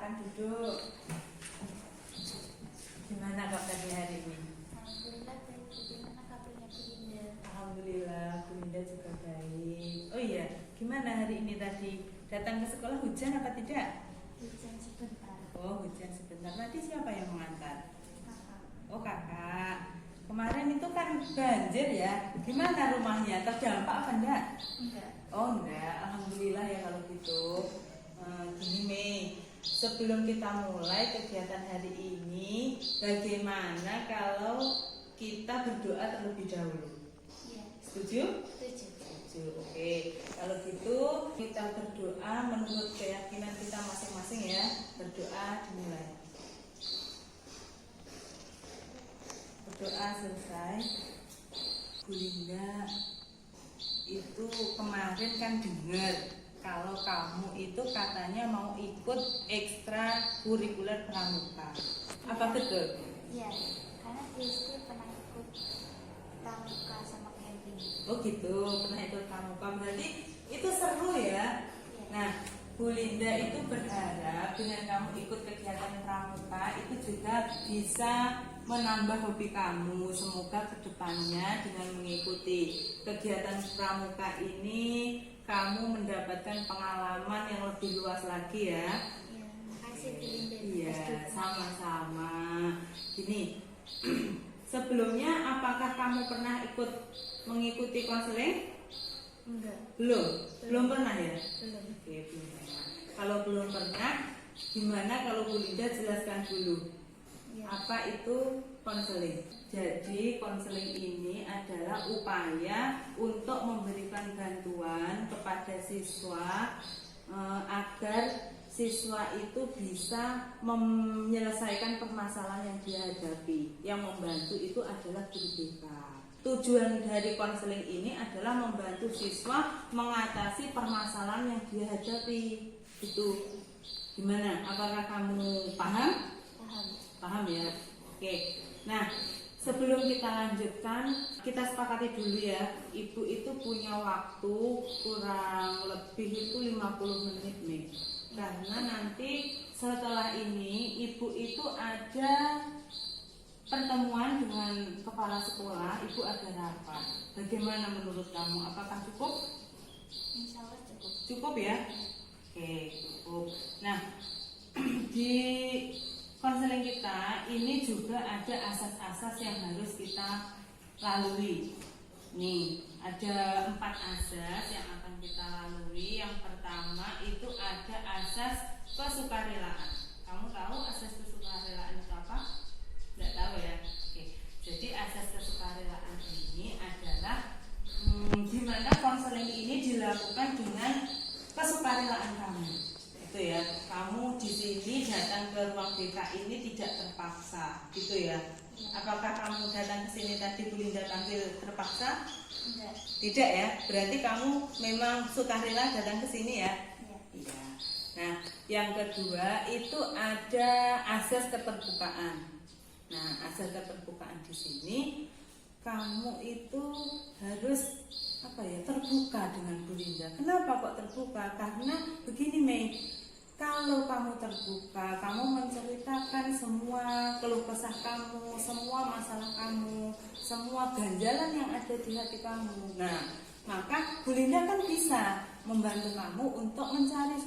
silakan duduk. Gimana kabar hari ini? Alhamdulillah baik. Bagaimana kabarnya Bu Linda? Alhamdulillah, Bu Linda juga baik. Oh iya, gimana hari ini tadi? Datang ke sekolah hujan apa tidak? Hujan sebentar. Oh, hujan sebentar. Nanti siapa yang mengantar? Kakak. Oh, kakak. Kemarin itu kan banjir ya. Gimana rumahnya? Terdampak apa enggak? Enggak. Oh enggak, alhamdulillah ya kalau gitu. Gini Mei, sebelum kita mulai kegiatan hari ini, bagaimana kalau kita berdoa terlebih dahulu? Iya. Setuju? Setuju. Setuju. Oke, kalau gitu kita berdoa menurut keyakinan kita masing-masing ya. Berdoa dimulai. Berdoa selesai. Bu Linda itu kemarin kan dengar kalau kamu itu katanya mau ikut ekstra kurikuler pramuka. Apa betul? Iya. Karena di SD pernah ikut pramuka sama camping. Oh gitu, pernah ikut pramuka. Berarti itu seru ya. Nah, Bu Linda itu berharap dengan kamu ikut kegiatan pramuka itu juga bisa menambah hobi kamu. Semoga kedepannya dengan mengikuti kegiatan pramuka ini kamu mendapatkan pengalaman yang lebih luas lagi ya. Iya. Makasih Bu Linda. Iya, sama-sama. Gini, sebelumnya apakah kamu pernah ikut mengikuti konseling? Enggak. Belum pernah ya? Belum. Oke, belum pernah. Kalau belum pernah, gimana kalau Bu Linda jelaskan dulu Iya. apa itu konseling? Jadi konseling ini adalah upaya untuk memberikan bantuan kepada siswa agar siswa itu bisa menyelesaikan permasalahan yang dia hadapi. Yang membantu itu adalah guru BK. Tujuan dari konseling ini adalah membantu siswa mengatasi permasalahan yang dia hadapi. Itu gimana? Apakah kamu paham? Paham. Paham ya? Oke. Nah, sebelum kita lanjutkan, kita sepakati dulu ya. Ibu itu punya waktu kurang lebih itu 50 menit nih. Karena nanti setelah ini ibu itu ada pertemuan dengan kepala sekolah, ibu ada rapat. Bagaimana menurut kamu? Apakah cukup? Insya Allah cukup. Cukup ya? Oke, cukup. Nah, di konseling kita ini juga ada asas-asas yang harus kita lalui. Nih, ada 4 asas yang akan kita lalui. Yang pertama itu ada asas kesukarelaan. Kamu tahu asas kesukarelaan itu apa? Tidak tahu ya. Oke. Jadi asas kesukarelaan ini adalah gimana konseling ini dilakukan dengan kesukarelaan kamu. Itu ya. Kamu di sini datang ke ruang BK ini tidak terpaksa, gitu ya. Apakah kamu datang ke sini tadi Bu Linda tampil terpaksa? Enggak. Tidak ya. Berarti kamu memang sukarela datang ke sini ya. Iya. Iya. Nah, yang kedua itu ada asas keterbukaan. Nah, asas keterbukaan di sini kamu itu harus terbuka dengan Bu Linda. Kenapa kok terbuka? Karena begini Mei, kalau kamu terbuka, kamu menceritakan semua keluh kesah kamu, semua masalah kamu, semua ganjalan yang ada di hati kamu. Nah, maka Bu Linda kan bisa membantu kamu untuk mencari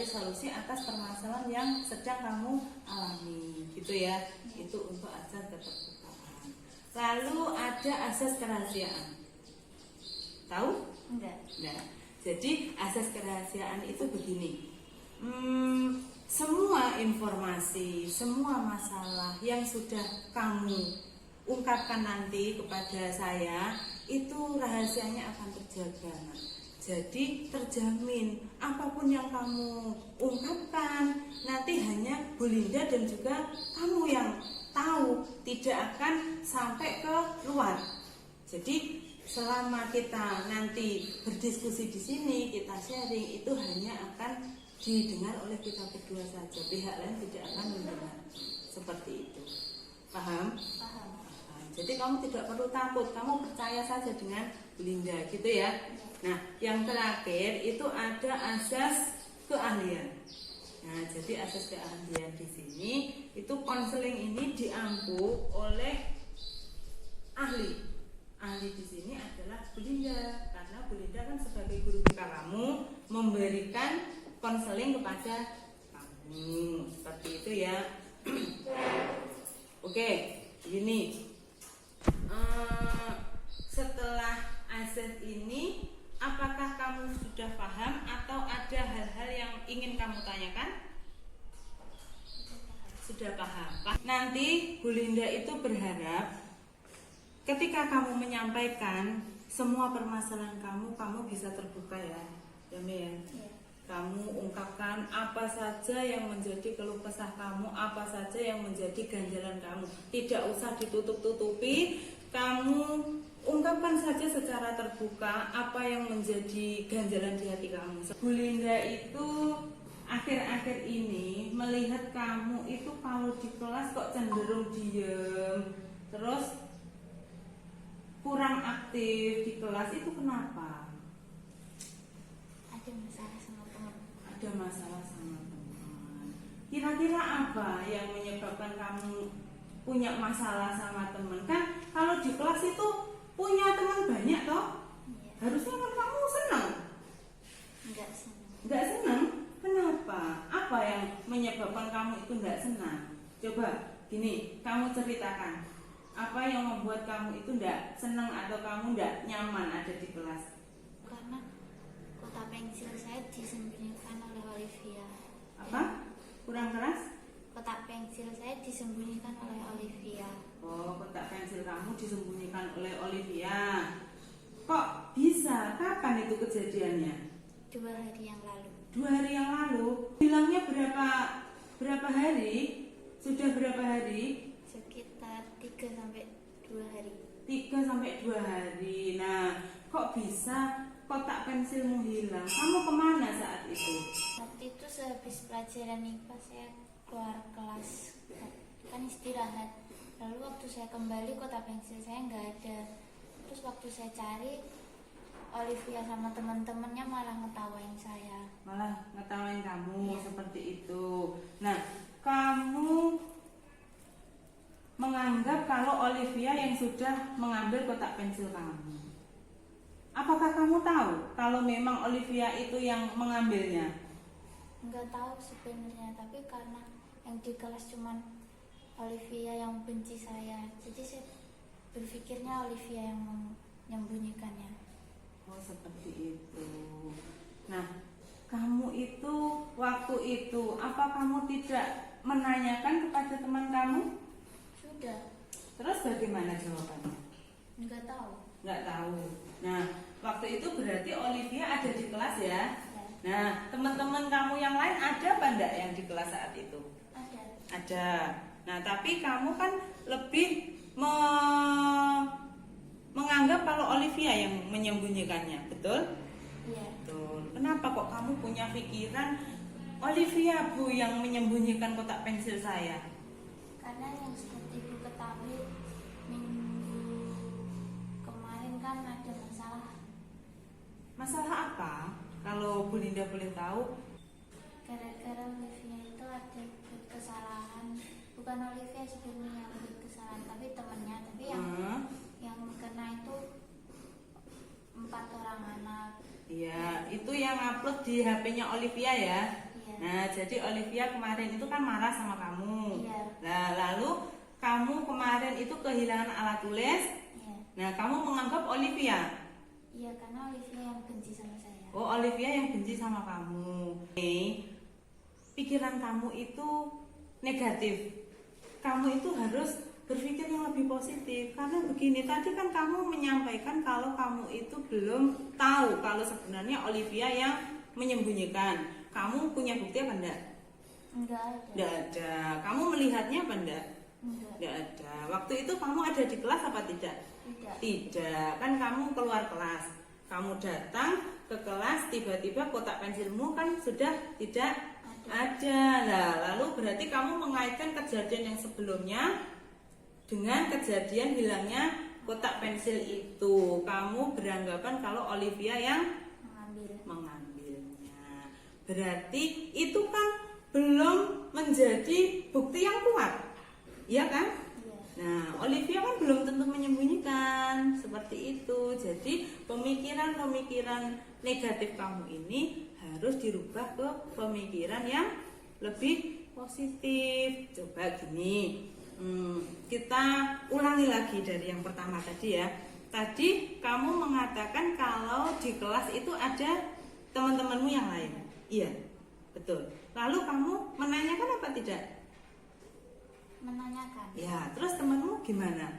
solusi atas permasalahan yang sedang kamu alami, gitu ya. Itu untuk asas keterbukaan. Lalu ada asas kerahasiaan. Tahu? Enggak. Nah, jadi asas kerahasiaan itu begini. Semua informasi, semua masalah yang sudah kamu ungkapkan nanti kepada saya itu rahasianya akan terjaga. Jadi terjamin apapun yang kamu ungkapkan nanti hanya Bu Linda dan juga kamu yang tahu, tidak akan sampai ke luar. Jadi selama kita nanti berdiskusi di sini, kita sharing, itu hanya akan didengar oleh kita berdua saja. Pihak lain tidak akan mendengar. Seperti itu. Paham? Paham. Jadi kamu tidak perlu takut, kamu percaya saja dengan Bu Linda, gitu ya. Nah, yang terakhir itu ada asas keahlian. Nah, jadi asas keahlian di sini itu konseling ini diampu oleh ahli. Ahli di sini adalah Bu Linda, karena Bu Linda kan sebagai guru BK kamu memberikan konseling kepada kamu. Seperti itu ya. Oke, gini. Setelah asas ini, apakah kamu sudah paham atau ada hal-hal yang ingin kamu tanyakan? Sudah paham. Nanti Bu Linda itu berharap ketika kamu menyampaikan semua permasalahan kamu bisa terbuka ya, Yami ya. Iya. Kamu ungkapkan apa saja yang menjadi keluh kesah kamu, apa saja yang menjadi ganjalan kamu. Tidak usah ditutup-tutupi. Kamu ungkapkan saja secara terbuka apa yang menjadi ganjalan di hati kamu. Bu Linda itu akhir-akhir ini melihat kamu itu kalau di kelas kok cenderung diem, terus kurang aktif di kelas. Itu kenapa? Ada masalah sama teman. Ada masalah sama teman. Kira-kira apa yang menyebabkan kamu punya masalah sama teman? Kan kalau di kelas itu punya teman banyak toh? Iya. Harusnya kan kamu senang. Enggak senang. Nggak senang? Kenapa? Apa yang menyebabkan kamu itu nggak senang? Coba gini, kamu ceritakan. Apa yang membuat kamu itu nggak senang atau kamu nggak nyaman ada di kelas? Karena kotak pensil saya disembunyikan oleh Olivia. Apa? Kurang keras? Kotak pensil saya disembunyikan oleh Olivia. Oh, kotak pensil kamu disembunyikan oleh Olivia. Kok bisa? Kapan itu kejadiannya? 2 hari yang lalu. 2 hari yang lalu. Bilangnya berapa hari? Sudah berapa hari? Sekitar 3 sampai 2 hari. 3 sampai 2 hari. Nah, kok bisa kotak pensilmu hilang? Kamu kemana saat itu? Waktu itu sehabis pelajaran IPA saya keluar kelas, kan istirahat. Lalu waktu saya kembali kotak pensil saya nggak ada. Terus waktu saya cari, Olivia sama teman-temannya malah ngetawain saya. Malah ngetawain kamu. Iya. Seperti itu. Nah, kamu menganggap kalau Olivia yang sudah mengambil kotak pensil kamu. Apakah kamu tahu kalau memang Olivia itu yang mengambilnya? Nggak tahu sebenarnya, tapi karena yang di kelas cuman Olivia yang benci saya, jadi saya berpikirnya Olivia yang menyembunyikannya. Oh, seperti itu. Nah, kamu itu waktu itu apa kamu tidak menanyakan kepada teman kamu? Sudah. Terus bagaimana jawabannya? Nggak tahu. Nggak tahu. Nah, waktu itu berarti Olivia ada di kelas ya? Ya. Nah, teman-teman kamu yang lain ada apa enggak yang di kelas saat itu? Ada. Ada. Nah, tapi kamu kan lebih menganggap kalau Olivia yang menyembunyikannya, betul? Iya. Betul. Kenapa kok kamu punya pikiran Olivia Bu yang menyembunyikan kotak pensil saya? Karena yang seperti ibu ketahui, minggu kemarin kan ada masalah. Masalah apa? Kalau Bu Linda boleh tahu? Gara-gara Olivia itu ada kesalahan. Bukan Olivia sebenarnya yang buat kesalahan, tapi temannya. Tapi yang kena itu 4 orang anak. Iya, itu yang upload di HP-nya Olivia ya. Iya. Nah, jadi Olivia kemarin itu kan marah sama kamu. Iya. Nah, lalu kamu kemarin itu kehilangan alat tulis. Iya. Nah, kamu menganggap Olivia. Iya, karena Olivia yang benci sama saya. Oh, Olivia yang benci sama kamu. Pikiran kamu itu negatif. Kamu itu harus berpikir yang lebih positif. Karena begini, tadi kan kamu menyampaikan kalau kamu itu belum tahu kalau sebenarnya Olivia yang menyembunyikan. Kamu punya bukti apa enggak? Enggak ada. Enggak ada. Kamu melihatnya apa enggak? Enggak. Enggak ada. Waktu itu kamu ada di kelas apa tidak? Tidak. Tidak. Kan kamu keluar kelas. Kamu datang ke kelas, tiba-tiba kotak pensilmu kan sudah tidak ada. Nah, lalu berarti kamu mengaitkan kejadian yang sebelumnya dengan kejadian hilangnya kotak pensil itu. Kamu beranggapan kalau Olivia yang Mengambil. mengambilnya. Berarti itu kan belum menjadi bukti yang kuat, iya kan? Iya. Nah, Olivia kan belum tentu menyembunyikan seperti itu. Jadi pemikiran-pemikiran negatif kamu ini harus dirubah ke pemikiran yang lebih positif. Coba gini, kita ulangi lagi dari yang pertama tadi ya. Tadi kamu mengatakan kalau di kelas itu ada teman-temanmu yang lain. Iya, betul. Lalu kamu menanyakan apa tidak? Menanyakan. Ya, terus temanmu gimana?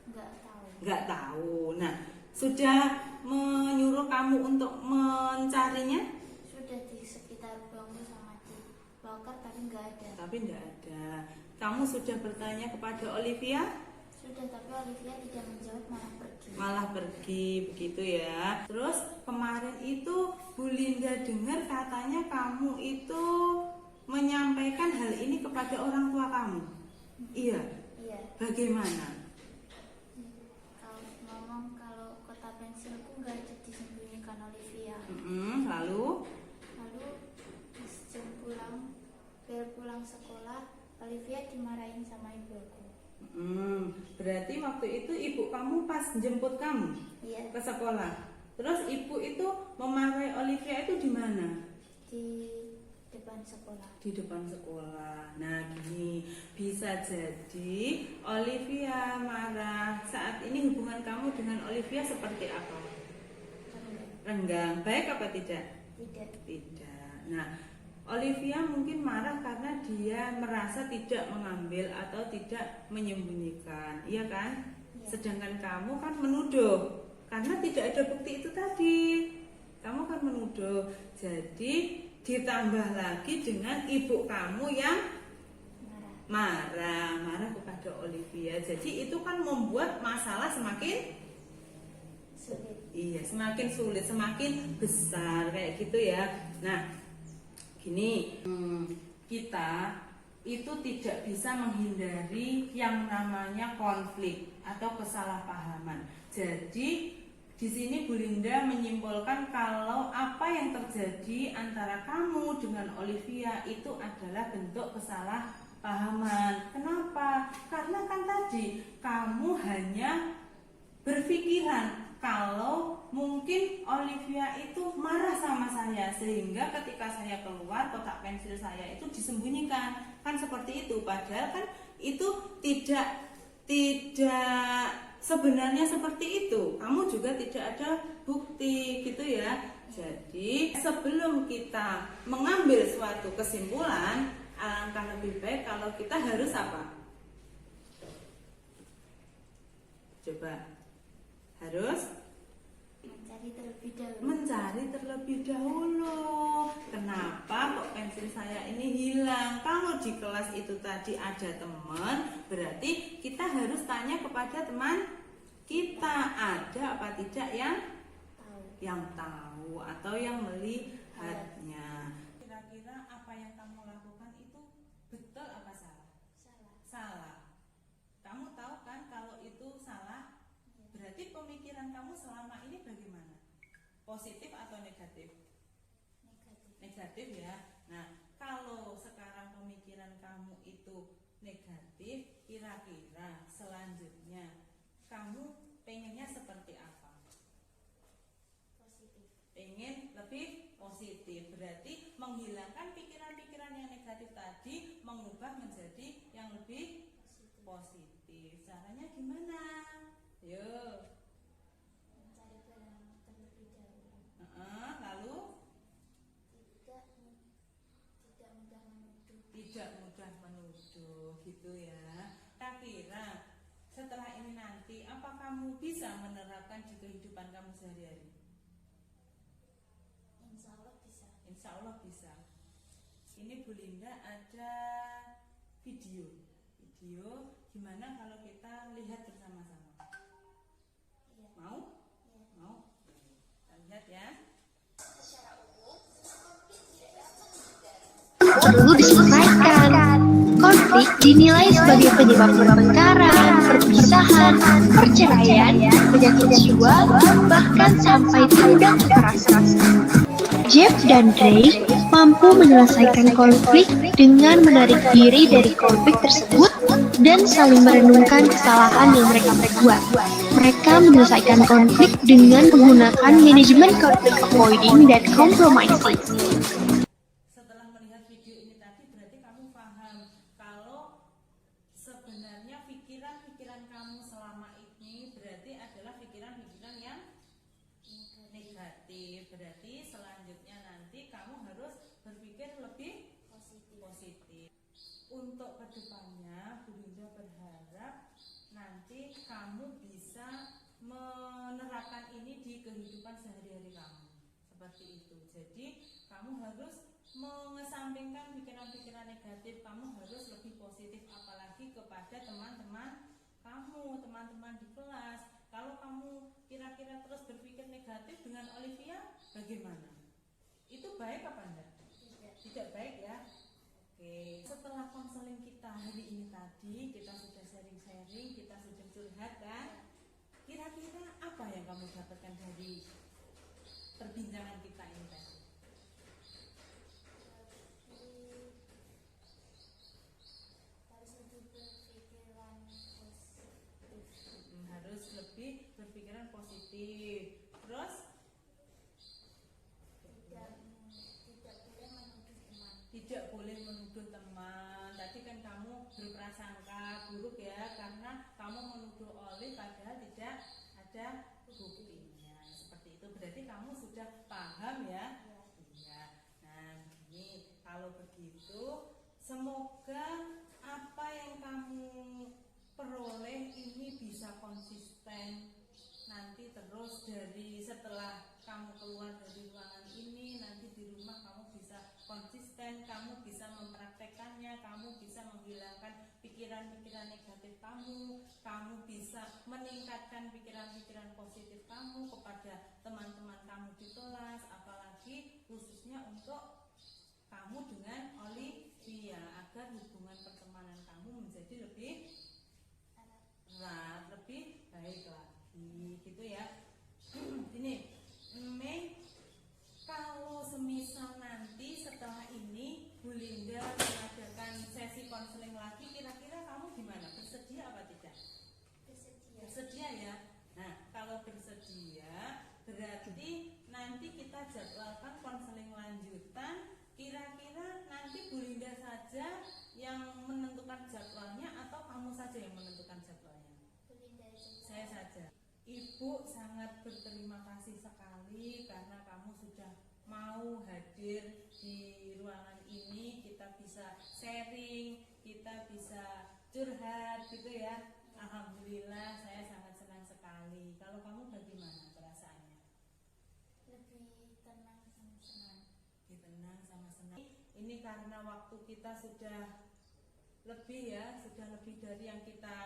Nggak tahu. Nggak tahu. Nah, sudah menyuruh kamu untuk mencarinya? Sudah di sekitar bangku sama di loker tapi nggak ada. Tapi nggak ada. Kamu sudah bertanya kepada Olivia? Sudah, tapi Olivia tidak menjawab, malah pergi. Malah pergi, begitu ya. Terus kemarin itu Bu Linda dengar katanya kamu itu menyampaikan hal ini kepada orang tua kamu. Iya. Iya. Bagaimana? Kalau ngomong kalau kotak pensilku nggak ada disembunyikan Olivia. Lalu Jam pulang, bel pulang sekolah, Olivia dimarahin sama ibu aku. Berarti waktu itu ibu kamu pas jemput kamu Iya. ke sekolah. Terus ibu itu memarahi Olivia itu di mana? Di depan sekolah. Di depan sekolah. Nah, gini, bisa jadi Olivia marah. Saat ini hubungan kamu dengan Olivia seperti apa? Renggang. Baik apa tidak? Tidak. Tidak. Nah, Olivia mungkin marah karena dia merasa tidak mengambil atau tidak menyembunyikan, iya kan? Ya. Sedangkan kamu kan menuduh, karena tidak ada bukti itu tadi. Kamu kan menuduh. Jadi ditambah lagi dengan ibu kamu yang marah kepada Olivia. Jadi itu kan membuat masalah semakin Sulit. Iya, semakin sulit, semakin besar kayak gitu ya. Nah, gini, kita itu tidak bisa menghindari yang namanya konflik atau kesalahpahaman. Jadi di sini Bu Linda menyimpulkan kalau apa yang terjadi antara kamu dengan Olivia itu adalah bentuk kesalahpahaman. Kenapa? Karena kan tadi kamu hanya berpikiran kalau mungkin Olivia itu marah sama saya sehingga ketika saya keluar kotak pensil saya itu disembunyikan, kan seperti itu. Padahal kan itu tidak sebenarnya seperti itu. Kamu juga tidak ada bukti gitu ya. Jadi sebelum kita mengambil suatu kesimpulan, alangkah lebih baik kalau kita harus apa? Coba. Harus mencari terlebih dahulu. Kenapa kok pensil saya ini hilang? Kalau di kelas itu tadi ada teman, berarti kita harus tanya kepada teman kita ada apa tidak yang tahu atau yang melihatnya. Kira-kira apa yang kamu lakukan itu betul apa salah? Salah. Kamu tahu kan kalau itu salah? Berarti pemikiran kamu selama ini bagaimana? Positif atau negatif? Negatif ya. Nah, kalau sekarang pemikiran kamu itu negatif, kira-kira selanjutnya kamu pengennya seperti apa? Positif. Pengen lebih positif. Berarti menghilangkan pikiran-pikiran yang negatif tadi, mengubah menjadi yang lebih positif. Caranya gimana? Yuk. Mencari barang terlebih dahulu. Lalu tidak mudah menuduh gitu ya. Kira-kira setelah ini nanti apa kamu bisa menerapkan di kehidupan kamu sehari-hari? Insya Allah bisa. Insya Allah bisa. Ini Bu Linda ada video gimana kalau kita lihat bersama-sama. Iya. Mau? Iya. Mau? Kita lihat ya. Perlu disampaikan, konflik dinilai sebagai penyebab pertengkaran, perpisahan, perceraian, penyakit jiwa, bahkan sampai tindak kekerasan. Jeff dan Drake mampu menyelesaikan konflik dengan menarik diri dari konflik tersebut dan saling merenungkan kesalahan yang mereka perbuat. Mereka menyelesaikan konflik dengan menggunakan manajemen konflik avoiding dan compromising. Setelah melihat video ini tadi, berarti kamu paham kalau sebenarnya pikiran-pikiran kamu selama ini berarti adalah pikiran-pikiran yang negatif. Berarti selanjutnya nanti kamu harus berpikir lebih positif. Untuk kedepannya, Bu Linda berharap nanti kamu bisa menerapkan ini di kehidupan sehari-hari kamu. Seperti itu. Jadi kamu harus mengesampingkan pikiran-pikiran negatif, kamu harus lebih positif, apalagi kepada teman-teman kamu, teman-teman di kelas. Kalau kamu kira-kira terus berpikir negatif dengan Olivia, bagaimana? Itu baik apa enggak? Tidak baik ya. Oke, setelah konseling kita hari ini tadi, kita sudah sharing-sharing, kita sudah curhat kan? Kira-kira apa yang kamu dapatkan dari perbincangan kita ini tadi? Harus lebih berpikiran positif. Terus tidak boleh menuduh teman. Tadi kan kamu berprasangka buruk ya, karena kamu menuduh Olive padahal tidak ada buktinya. Seperti itu. Berarti kamu sudah paham ya? Iya. Nah, ini kalau begitu, semoga apa yang kamu peroleh ini bisa konsisten. Nanti terus dari setelah kamu keluar dari ruangan ini, nanti di rumah kamu bisa konsisten, kamu bisa mempraktekannya, kamu bisa menghilangkan pikiran-pikiran negatif kamu bisa meningkatkan pikiran-pikiran positif kamu kepada teman-teman kamu di kelas, apalagi khususnya untuk kamu dengan Olivia, agar hubungan pertemanan kamu menjadi lebih erat, lebih baik lagi, gitu ya. Ini Mei, kalau semisal nanti setelah ini Bu Linda mengadakan sesi konseling lagi, kira-kira kamu gimana? Bersedia apa tidak? Bersedia ya. Nah, kalau bersedia berarti nanti kita jadwalkan konseling lanjutan. Kira-kira nanti Bu Linda saja yang menentukan jadwalnya atau kamu saja yang menentukan jadwalnya? Saya saja. Ibu sangat berterima kasih sekali karena kamu sudah mau hadir di ruangan ini. Kita bisa sharing, kita bisa curhat gitu ya. Alhamdulillah, saya sangat senang sekali. Kalau kamu bagaimana perasaannya? Lebih tenang sama senang. Lebih tenang sama senang. Ini karena waktu kita sudah lebih ya, sudah lebih dari yang kita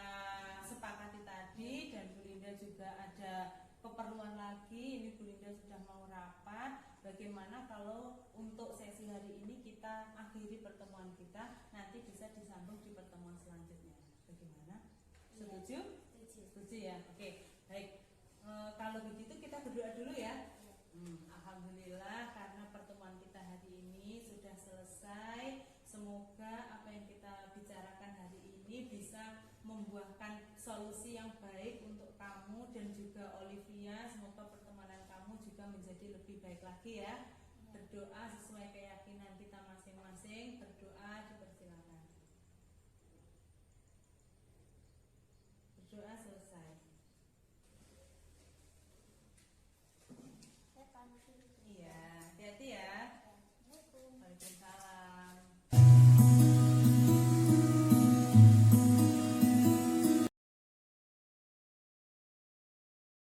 sepakati tadi, dan Bu Linda juga ada keperluan lagi. Ini Bu Linda sudah mau rapat. Bagaimana kalau untuk sesi hari ini kita akhiri pertemuan kita, nanti bisa disambung di pertemuan selanjutnya. Bagaimana? Setuju? Setuju ya? Oke, baik. Kalau begitu kita berdoa dulu ya. Alhamdulillah, karena pertemuan kita hari ini sudah selesai. Semoga apa yang kita bicarakan hari ini bisa membuahkan solusi yang baik untuk kamu dan juga Olivia. Semoga pertemanan kamu juga menjadi lebih baik lagi ya. Berdoa sesuai keyakinan kita masing-masing. Berdoa juga